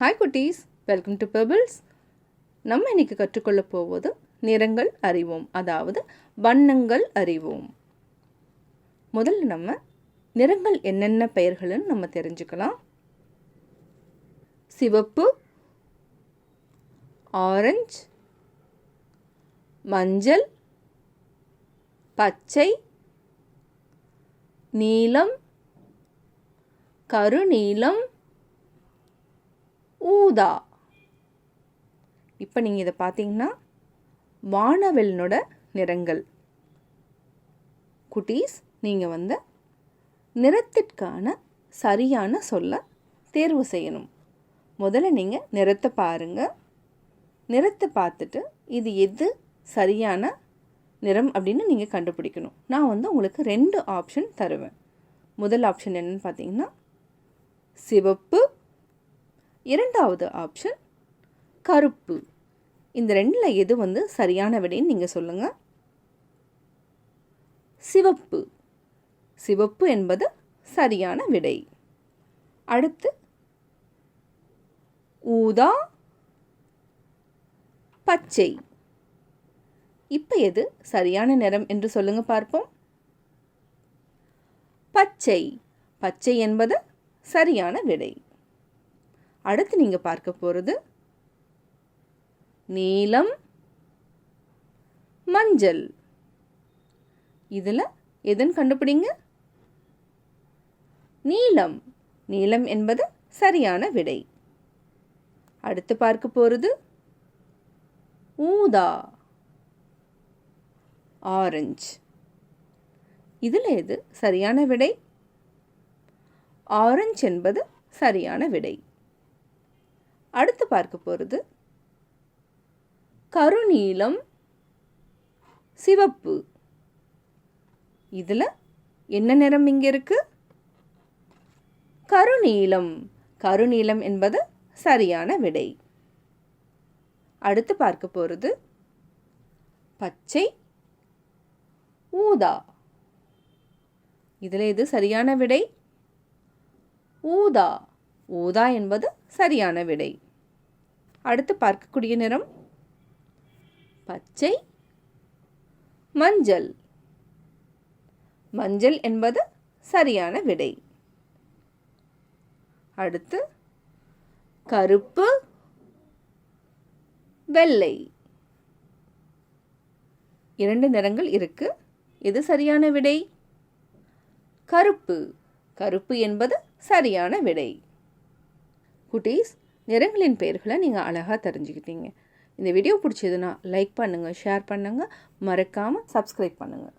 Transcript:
Hi குட்டீஸ், welcome to pebbles. நம்ம இன்னைக்கு கற்றுக்கொள்ள போவது நிறங்கள் அறிவோம், அதாவது வண்ணங்கள் அறிவோம். முதல்ல நம்ம நிறங்கள் என்னென்ன பெயர்கள்னு நம்ம தெரிஞ்சுக்கலாம். சிவப்பு, ஆரஞ்சு, மஞ்சள், பச்சை, நீலம், கருநீலம், ஊதா. இப்போ நீங்கள் இதை பார்த்தீங்கன்னா வானவில்லினோட நிறங்கள். குட்டீஸ், நீங்கள் நிறத்திற்கான சரியான சொல்ல தேர்வு செய்யணும். முதல்ல நீங்கள் நிறத்தை பாருங்கள். நிறத்தை பார்த்துட்டு இது எது சரியான நிறம் அப்படின்னு நீங்கள் கண்டுபிடிக்கணும். நான் உங்களுக்கு 2 ஆப்ஷன் தருவேன். முதல் ஆப்ஷன் என்னன்னு பார்த்தீங்கன்னா சிவப்பு, இரண்டாவது ஆப்ஷன் கருப்பு. இந்த 2ல் எது சரியான விடைன்னு நீங்கள் சொல்லுங்கள். சிவப்பு. சிவப்பு என்பது சரியான விடை. அடுத்து ஊதா, பச்சை. இப்போ எது சரியான நிறம் என்று சொல்லுங்க பார்ப்போம். பச்சை. பச்சை என்பது சரியான விடை. அடுத்து நீங்கள் பார்க்க போகிறது நீலம், மஞ்சள். இதில் எதுன்னு கண்டுபிடிங்க. நீலம். நீலம் என்பது சரியான விடை. அடுத்து பார்க்க போகிறது ஊதா, ஆரஞ்சு. இதில் எது சரியான விடை? ஆரஞ்சு என்பது சரியான விடை. அடுத்து பார்க்க போகிறது கருநீலம், சிவப்பு. இதில் என்ன நிறம் இங்கே இருக்கு? கருநீலம். கருநீலம் என்பது சரியான விடை. அடுத்து பார்க்க போகிறது பச்சை, ஊதா. இதில் எது சரியான விடை? ஊதா. ஊதா என்பது சரியான விடை. அடுத்து பார்க்கக்கூடிய நிறம் பச்சை, மஞ்சள். மஞ்சள் என்பது சரியான விடை. அடுத்து கருப்பு, வெள்ளை. 2 நிறங்கள் இருக்கு. எது சரியான விடை? கருப்பு. கருப்பு என்பது சரியான விடை. குட்டீஸ், நிறங்களின் பெயர்களை நீங்கள் அழகாக தெரிஞ்சுக்கிட்டீங்க. இந்த வீடியோ பிடிச்சதுன்னா லைக் பண்ணுங்கள், ஷேர் பண்ணுங்கள், மறக்காமல் சப்ஸ்கிரைப் பண்ணுங்கள்.